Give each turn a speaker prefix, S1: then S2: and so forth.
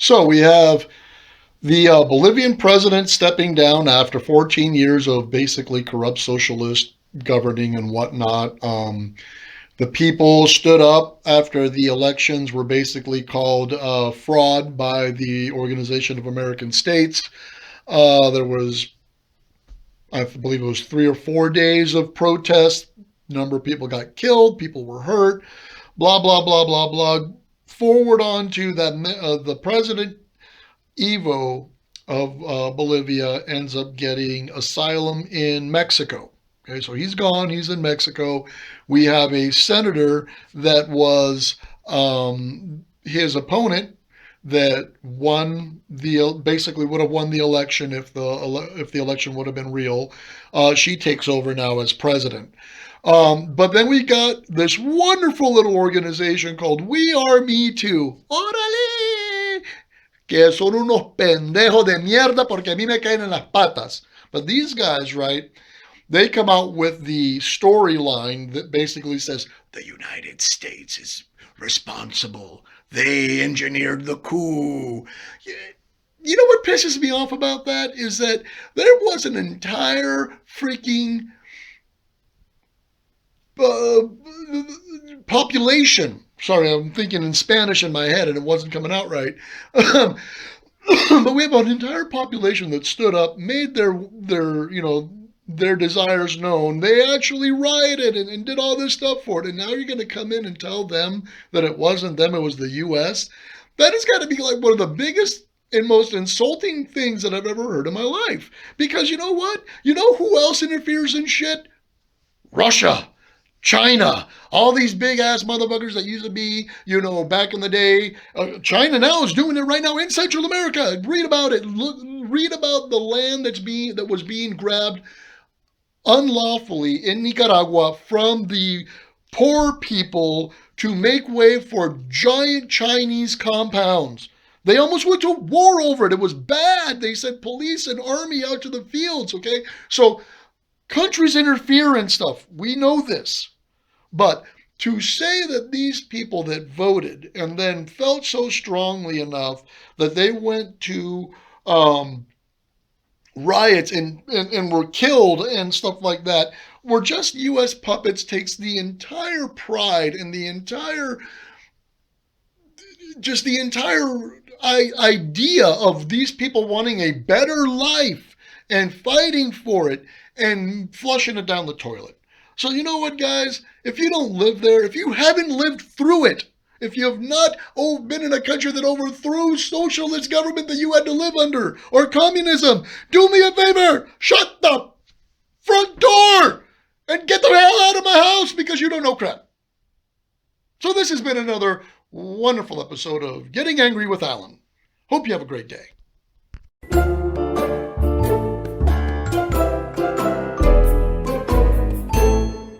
S1: So we have the Bolivian president stepping down after 14 years of basically corrupt socialist governing and whatnot. The people stood up after the elections were basically called fraud by the Organization of American States. There was, I believe it was 3 or 4 days of protest. A number of people got killed, people were hurt, blah, blah, blah, blah, blah. Forward on to that, the president Evo of Bolivia ends up getting asylum in Mexico. Okay, so he's gone. He's in Mexico. We have a senator that was his opponent that won the basically would have won the election if the election would have been real. She takes over now as president. But then we got this wonderful little organization called We Are Me Too. Orale! Que son unos pendejos de mierda porque a mí me caen en las patas. But these guys, right, they come out with the storyline that basically says the United States is responsible. They engineered the coup. You know what pisses me off about that is that there was an entire freaking uh, population. Sorry, I'm thinking in Spanish in my head and it wasn't coming out right. But we have an entire population that stood up, made their desires known. They actually rioted and did all this stuff for it. And now you're going to come in and tell them that it wasn't them, it was the U.S. That has got to be like one of the biggest and most insulting things that I've ever heard in my life. Because you know what? You know who else interferes in shit? Russia. China, all these big ass motherfuckers that used to be, back in the day. China now is doing it right now in Central America. Read about it. Read about the land that was being grabbed unlawfully in Nicaragua from the poor people to make way for giant Chinese compounds. They almost went to war over it. It was bad. They sent police and army out to the fields, okay? So countries interfere in stuff. We know this. But to say that these people that voted and then felt so strongly enough that they went to riots and were killed and stuff like that were just U.S. puppets takes the entire pride and the entire idea of these people wanting a better life and fighting for it and flushing it down the toilet. So you know what, guys? If you don't live there, if you haven't lived through it, if you have not been in a country that overthrew socialist government that you had to live under, or communism, do me a favor, shut the front door and get the hell out of my house because you don't know crap. So this has been another wonderful episode of Getting Angry with Alan. Hope you have a great day.